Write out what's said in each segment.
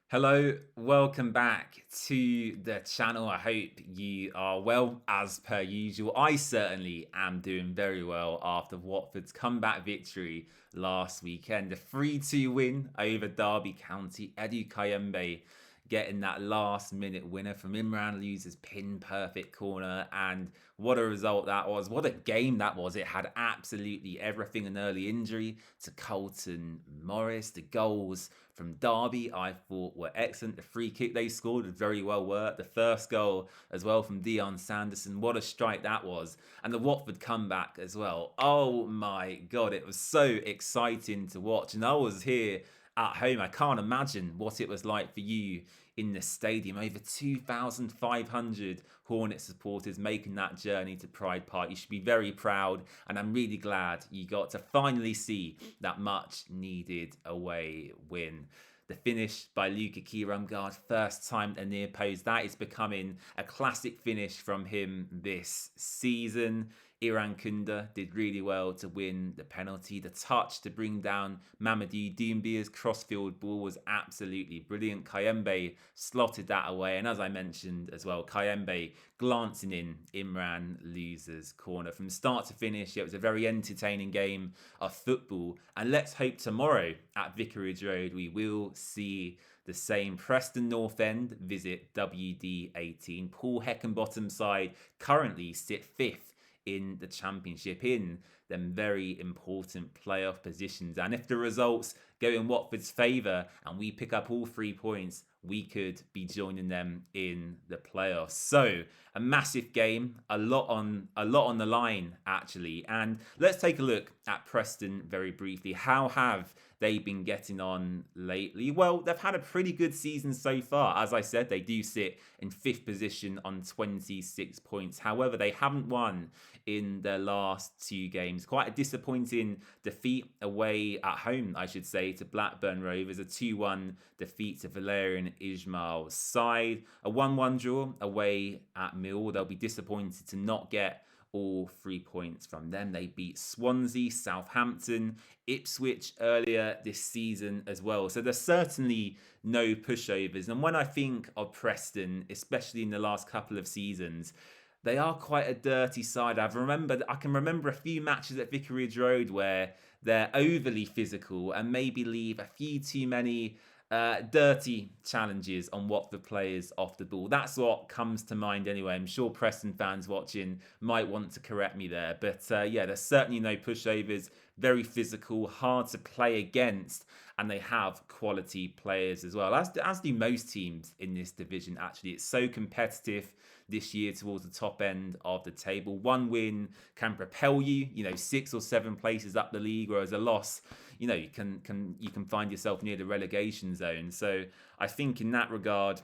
Hello, welcome back to the channel. I hope you are well as per usual. I certainly am doing very well after Watford's comeback victory last weekend. A 3-2 win over Derby County. Edu Kayembe getting that last minute winner from Imran Luz's pin perfect corner, and what a result that was. What a game that was. It had absolutely everything. An early injury to Colton Morris. The goals from Derby I thought were excellent. The free kick they scored was very well worked. The first goal as well from Dion Sanderson. What a strike that was. And the Watford comeback as well. Oh my God, it was so exciting to watch. And I was here at home. I can't imagine what it was like for you in the stadium. Over 2,500 Hornet supporters making that journey to Pride Park. You should be very proud, and I'm really glad you got to finally see that much needed away win. The finish by Luka Kirumgard, first time at the near post. That is becoming a classic finish from him this season. Iran Kunda did really well to win the penalty. The touch to bring down Mamadou Doumbia's crossfield ball was absolutely brilliant. Kayembe slotted that away. And as I mentioned as well, Kayembe glancing in Imran Luz's corner. From start to finish, it was a very entertaining game of football. And let's hope tomorrow at Vicarage Road we will see the same. Preston North End visit WD18. Paul Heckenbottom's side currently sit fifth in the championship, in them very important playoff positions. And if the results go in Watford's favour and we pick up all 3 points, we could be joining them in the playoffs. So a massive game, a lot on the line actually. And let's take a look at Preston very briefly. How have they been getting on lately? Well, they've had a pretty good season so far. As I said, they do sit in 5th position on 26 points. However, they haven't won in their last 2 games. Quite a disappointing defeat away at home, I should say, to Blackburn Rovers. A 2-1 defeat to Valerian Ismail's side. A 1-1 draw away at Mill. They'll be disappointed to not get all 3 points from them. They beat Swansea, Southampton, Ipswich earlier this season as well. So there's certainly no pushovers. And when I think of Preston, especially in the last couple of seasons, they are quite a dirty side. I can remember a few matches at Vicarage Road where they're overly physical and maybe leave a few too many dirty challenges on Watford players off the ball. That's what comes to mind anyway. I'm sure Preston fans watching might want to correct me there. But yeah, there's certainly no pushovers. Very physical, hard to play against, and they have quality players as well, as do most teams in this division actually. It's so competitive this year towards the top end of the table. One win can propel you, 6 or 7 places up the league, whereas a loss, you can find yourself near the relegation zone. So I think in that regard,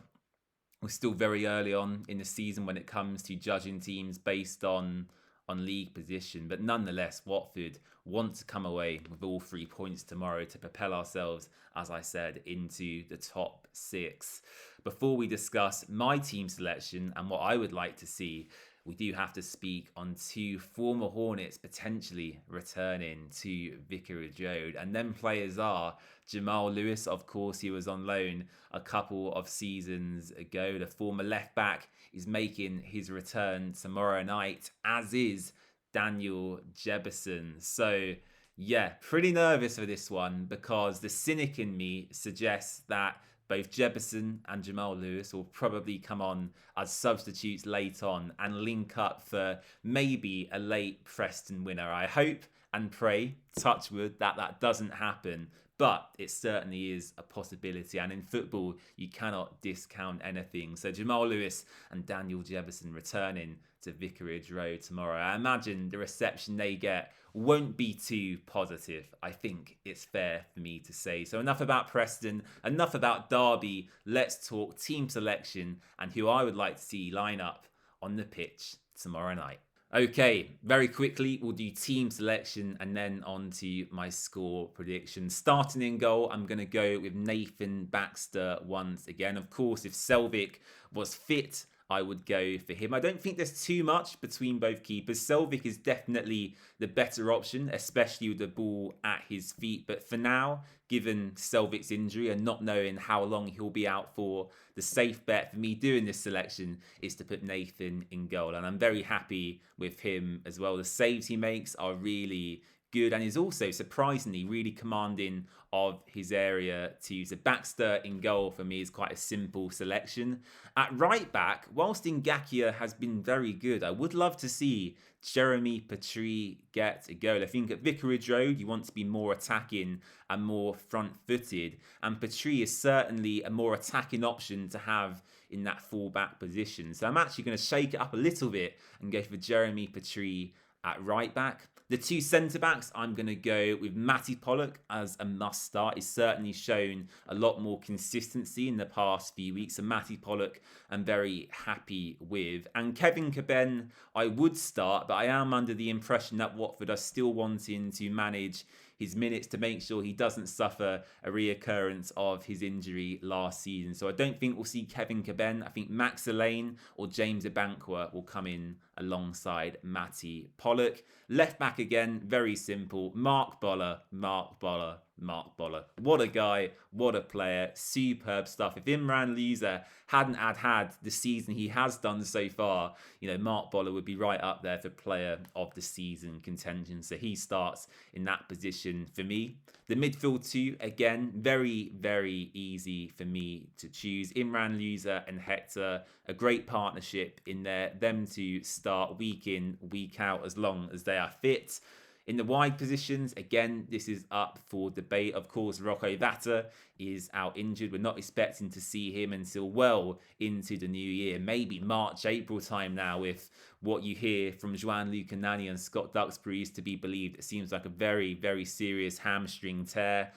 we're still very early on in the season when it comes to judging teams based on league position. But nonetheless, Watford want to come away with all 3 points tomorrow to propel ourselves, as I said, into the top 6. Before we discuss my team selection and what I would like to see, we do have to speak on 2 former Hornets potentially returning to Vicarage Road. And them players are Jamal Lewis. Of course, he was on loan a couple of seasons ago. The former left back is making his return tomorrow night, as is Daniel Jebison. So yeah, pretty nervous for this one because the cynic in me suggests that both Jebison and Jamal Lewis will probably come on as substitutes late on and link up for maybe a late Preston winner. I hope and pray, touch wood, that doesn't happen. But it certainly is a possibility. And in football, you cannot discount anything. So Jamal Lewis and Daniel Jebison returning to Vicarage Road tomorrow. I imagine the reception they get won't be too positive. I think it's fair for me to say. So enough about Preston, enough about Derby. Let's talk team selection and who I would like to see line up on the pitch tomorrow night. Okay, very quickly, we'll do team selection and then on to my score prediction. Starting in goal, I'm going to go with Nathan Baxter once again. Of course, if Selvik was fit, I would go for him. I don't think there's too much between both keepers. Selvik is definitely the better option, especially with the ball at his feet. But for now, given Selvik's injury and not knowing how long he'll be out for, the safe bet for me doing this selection is to put Nathan in goal. And I'm very happy with him as well. The saves he makes are really good, and is also surprisingly really commanding of his area to use. A Baxter in goal for me is quite a simple selection. At right back, whilst Ngakia has been very good, I would love to see Jeremy Petrie get a goal. I think at Vicarage Road, you want to be more attacking and more front-footed, and Petrie is certainly a more attacking option to have in that full-back position. So I'm actually going to shake it up a little bit and go for Jeremy Petrie at right back. The two centre-backs, I'm going to go with Matty Pollock as a must-start. He's certainly shown a lot more consistency in the past few weeks. So Matty Pollock, I'm very happy with. And Kevin Caben, I would start, but I am under the impression that Watford are still wanting to manage his minutes to make sure he doesn't suffer a reoccurrence of his injury last season. So I don't think we'll see Kevin Caben. I think Max Elaine or James Abankwa will come in alongside Matty Pollock. Left back again, very simple. Mark Boller, Mark Boller, Mark Boller. What a guy, what a player, superb stuff. If Imran Louza hadn't had the season he has done so far, Mark Boller would be right up there for player of the season contention. So he starts in that position for me. The midfield two, again, very, very easy for me to choose. Imran Louza and Hector, a great partnership in there. Them to start week in, week out, as long as they are fit. In the wide positions, again, this is up for debate. Of course, Rocco Vata is out injured. We're not expecting to see him until well into the new year. Maybe March, April time now, if what you hear from João-Luca Nani and Scott Duxbury is to be believed. It seems like a very, very serious hamstring tear,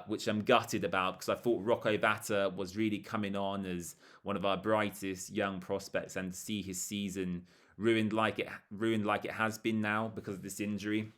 which I'm gutted about because I thought Rocco Vata was really coming on as one of our brightest young prospects, and to see his season ruined like it has been now because of this injury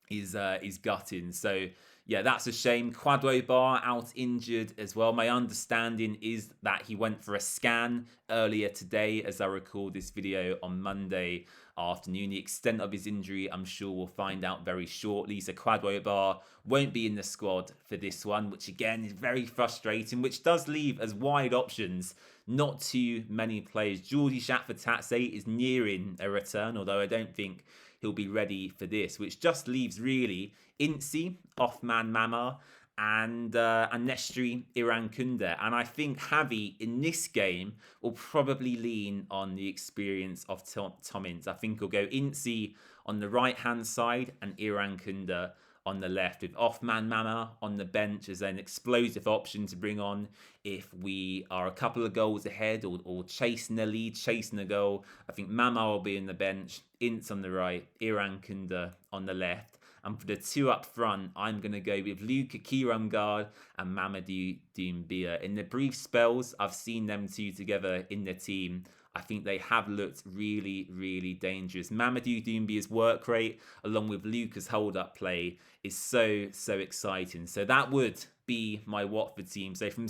is gutting. So yeah, that's a shame. Kwadwo Bar out injured as well. My understanding is that he went for a scan earlier today, as I record this video on Monday afternoon. The extent of his injury, I'm sure we'll find out very shortly. So Kwadwo Bar won't be in the squad for this one, which again is very frustrating, which does leave as wide options not too many players. Geordie Shatford-Tatsay is nearing a return, although I don't think he'll be ready for this, which just leaves really Incy, Othman Mamar, and Nestri Irankunda. And I think Javi in this game will probably lean on the experience of Tom Ince. I think he'll go Incy on the right-hand side and Irankunda on the left, with Othman Mamar on the bench as an explosive option to bring on if we are a couple of goals ahead or chasing the lead, chasing a goal. I think Mamar will be on the bench, Ince on the right, Irankunda on the left. And for the two up front, I'm going to go with Luka Kiramgard and Mamadou Doumbia. In the brief spells I've seen them two together in the team, I think they have looked really, really dangerous. Mamadou Doumbia's work rate, along with Luca's hold-up play, is so exciting. So that would be my Watford team. So from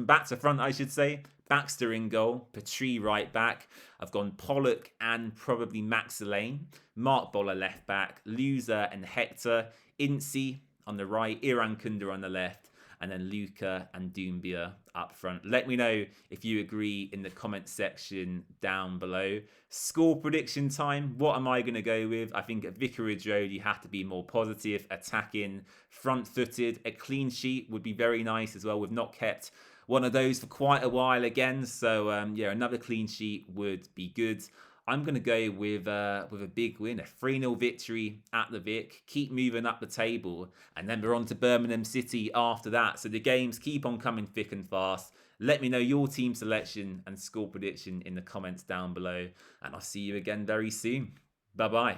back to front, I should say. Baxter in goal, Petrie right back. I've gone Pollock and probably Max Elaine. Mark Boller left back, Louza and Hector, Incy on the right, Irankunda on the left, and then Luca and Doumbia up front. Let me know if you agree in the comment section down below. Score prediction time. What am I going to go with? I think at Vicarage Road, you have to be more positive, attacking, front-footed. A clean sheet would be very nice as well. We've not kept one of those for quite a while again. So, yeah, another clean sheet would be good. I'm going to go with a big win, a 3-0 victory at the Vic, keep moving up the table, and then we're on to Birmingham City after that. So the games keep on coming thick and fast. Let me know your team selection and score prediction in the comments down below, and I'll see you again very soon. Bye-bye.